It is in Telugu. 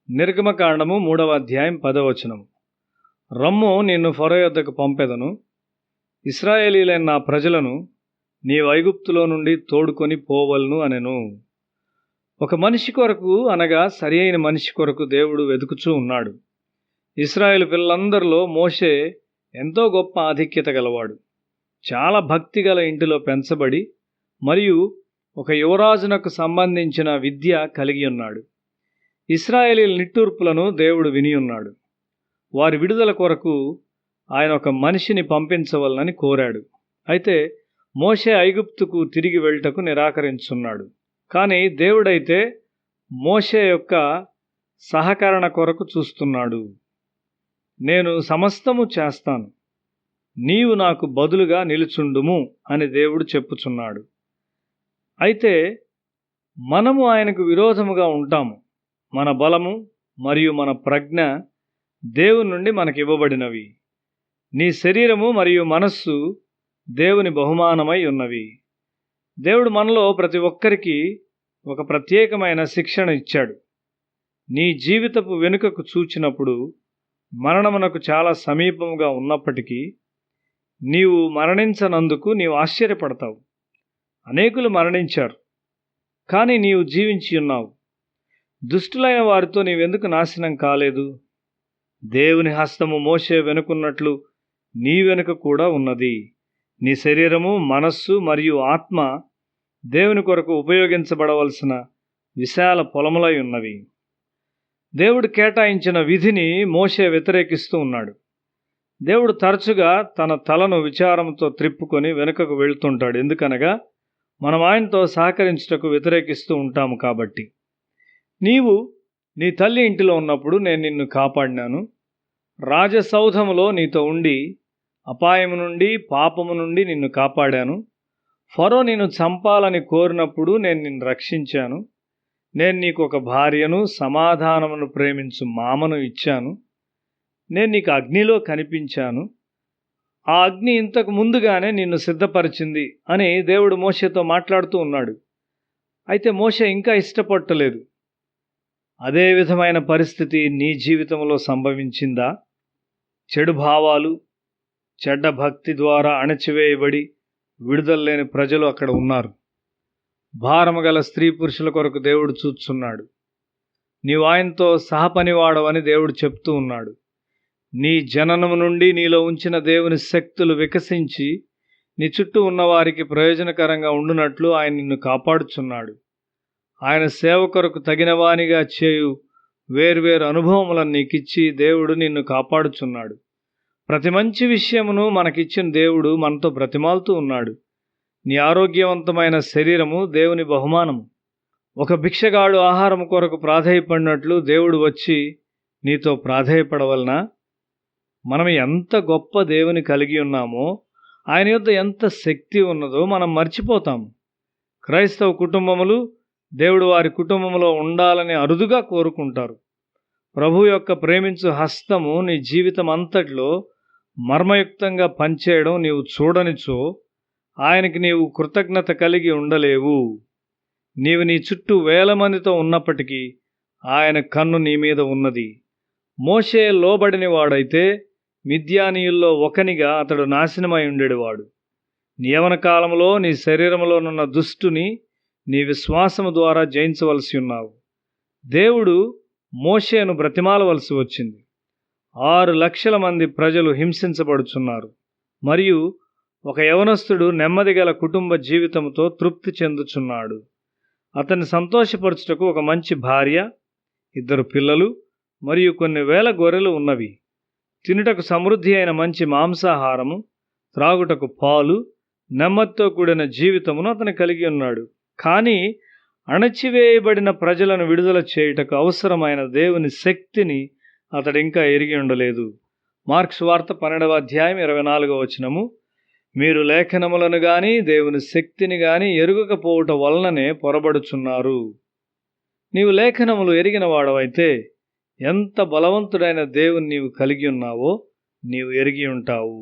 నిర్గమకాండము 3వ అధ్యాయం 10వ వచనం. రమ్ము, నిన్ను ఫరో యొద్దకు పంపెదను. ఇశ్రాయేలీలైన నా ప్రజలను నీవు ఐగుప్తులో నుండి తోడుకొని పోవలను అనెను. ఒక మనిషి కొరకు, అనగా సరి అయిన మనిషి కొరకు దేవుడు వెతుకుచూ ఉన్నాడు. ఇశ్రాయేలు పిల్లలందరిలో మోషే ఎంతో గొప్ప ఆధిక్యత గలవాడు. చాలా భక్తి గల ఇంటిలో పెంచబడి మరియు ఒక యువరాజునకు సంబంధించిన విద్య కలిగి ఉన్నాడు. ఇశ్రాయేలీల నిట్టూర్పులను దేవుడు విని ఉన్నాడు. వారి విడుదల కొరకు ఆయన ఒక మనిషిని పంపించవలనని కోరాడు. అయితే మోషే ఐగుప్తుకు తిరిగి వెళ్ళటకు నిరాకరించున్నాడు. కానీ దేవుడైతే మోషే యొక్క సహకరణ కొరకు చూస్తున్నాడు. నేను సమస్తము చేస్తాను, నీవు నాకు బదులుగా నిలుచుండుము అని దేవుడు చెప్పుచున్నాడు. అయితే మనము ఆయనకు విరోధముగా ఉంటాము. మన బలము మరియు మన ప్రజ్ఞ దేవుని నుండి మనకి ఇవ్వబడినవి. నీ శరీరము మరియు మనస్సు దేవుని బహుమానమై ఉన్నవి. దేవుడు మనలో ప్రతి ఒక్కరికి ఒక ప్రత్యేకమైన శిక్షణ ఇచ్చాడు. నీ జీవితపు వెనుకకు చూచినప్పుడు మరణమునకు చాలా సమీపముగా ఉన్నప్పటికీ నీవు మరణించనందుకు నీవు ఆశ్చర్యపడతావు. అనేకులు మరణించారు, కానీ నీవు జీవించి ఉన్నావు. దుష్టులైన వారితో నీవెందుకు నాశనం కాలేదు? దేవుని హస్తము మోషే వెనుకున్నట్లు నీ వెనుక కూడా ఉన్నది. నీ శరీరము, మనస్సు మరియు ఆత్మ దేవుని కొరకు ఉపయోగించబడవలసిన విశాల పొలములై ఉన్నవి. దేవుడు కేటాయించిన విధిని మోషే వ్యతిరేకిస్తూ ఉన్నాడు. దేవుడు తరచుగా తన తలను విచారంతో త్రిప్పుకొని వెనుకకు వెళుతుంటాడు. ఎందుకనగా మనం ఆయనతో సహకరించుటకు వ్యతిరేకిస్తూ ఉంటాము కాబట్టి. నీవు నీ తల్లి ఇంటిలో ఉన్నప్పుడు నేను నిన్ను కాపాడినాను. రాజసౌధములో నీతో ఉండి అపాయము నుండి, పాపము నుండి నిన్ను కాపాడాను. ఫరో నిన్ను చంపాలని కోరినప్పుడు నేను నిన్ను రక్షించాను. నేను నీకు ఒక భార్యను, సమాధానమును ప్రేమించు మామను ఇచ్చాను. నేను నీకు అగ్నిలో కనిపించాను. ఆ అగ్ని ఇంతకు ముందుగానే నిన్ను సిద్ధపరిచింది అని దేవుడు మోషేతో మాట్లాడుతూ ఉన్నాడు. అయితే మోషే ఇంకా ఇష్టపడలేదు. అదే విధమైన పరిస్థితి నీ జీవితంలో సంభవించిందా? చెడు భావాలు, చెడ్డ భక్తి ద్వారా అణచివేయబడి విడుదల లేని ప్రజలు అక్కడ ఉన్నారు. భారము గల స్త్రీ పురుషుల కొరకు దేవుడు చూస్తున్నాడు. నీవు ఆయనతో సహపనివాడవని దేవుడు చెప్తూ ఉన్నాడు. నీ జననము నుండి నీలో ఉంచిన దేవుని శక్తులు వికసించి నీ చుట్టూ ఉన్నవారికి ప్రయోజనకరంగా ఉండునట్లు ఆయన నిన్ను కాపాడుచున్నాడు. ఆయన సేవ కొరకు తగినవానిగా చేయు వేర్వేరు అనుభవములను నీకిచ్చి దేవుడు నిన్ను కాపాడుచున్నాడు. ప్రతి మంచి విషయమును మనకిచ్చిన దేవుడు మనతో బ్రతిమాలుతూ ఉన్నాడు. నీ ఆరోగ్యవంతమైన శరీరము దేవుని బహుమానము. ఒక భిక్షగాడు ఆహారం కొరకు ప్రాధేయపడినట్లు దేవుడు వచ్చి నీతో ప్రాధేయపడవలనా? మనం ఎంత గొప్ప దేవుని కలిగి ఉన్నామో, ఆయన యొద్ద ఎంత శక్తి ఉన్నదో మనం మర్చిపోతాము. క్రైస్తవ కుటుంబములు దేవుడు వారి కుటుంబంలో ఉండాలని అరుదుగా కోరుకుంటారు. ప్రభు యొక్క ప్రేమించు హస్తము నీ జీవితం అంతట్లో మర్మయుక్తంగా పనిచేయడం నీవు చూడనిచో ఆయనకి నీవు కృతజ్ఞత కలిగి ఉండలేవు. నీవు నీ చుట్టూ వేల మందితో ఉన్నప్పటికీ ఆయన కన్ను నీ మీద ఉన్నది. మోషే లోబడిన వాడైతే మిద్యానీయుల్లో ఒకనిగా అతడు నాశనమై ఉండేవాడు. నీ యవ్వన కాలంలో నీ శరీరంలోనున్న దుష్టుని నీ విశ్వాసము ద్వారా జయించవలసి ఉన్నావు. దేవుడు మోషేను బ్రతిమాలవలసి వచ్చింది. 6 లక్షల మంది ప్రజలు హింసించబడుచున్నారు మరియు ఒక యవనస్తుడు నెమ్మది గల కుటుంబ జీవితంతో తృప్తి చెందుచున్నాడు. అతన్ని సంతోషపరచుటకు ఒక మంచి భార్య, 2 పిల్లలు మరియు కొన్ని వేల గొర్రెలు ఉన్నవి. తినుటకు సమృద్ధి అయిన మంచి మాంసాహారము, త్రాగుటకు పాలు, నెమ్మదితో కూడిన జీవితమును అతను కలిగి ఉన్నాడు. కానీ అణచివేయబడిన ప్రజలను విడుదల చేయుటకు అవసరమైన దేవుని శక్తిని అతడు ఇంకా ఎరిగి ఉండలేదు. మార్క్స్ వార్త 12వ అధ్యాయం 24వ వచనము. మీరు లేఖనములను గాని దేవుని శక్తిని గాని ఎరుగకపోవుట వలననే పొరబడుచున్నారు. నీవు లేఖనములు ఎరిగిన వాడవైతే ఎంత బలవంతుడైన దేవుని నీవు కలిగి ఉన్నావో నీవు ఎరిగి ఉంటావు.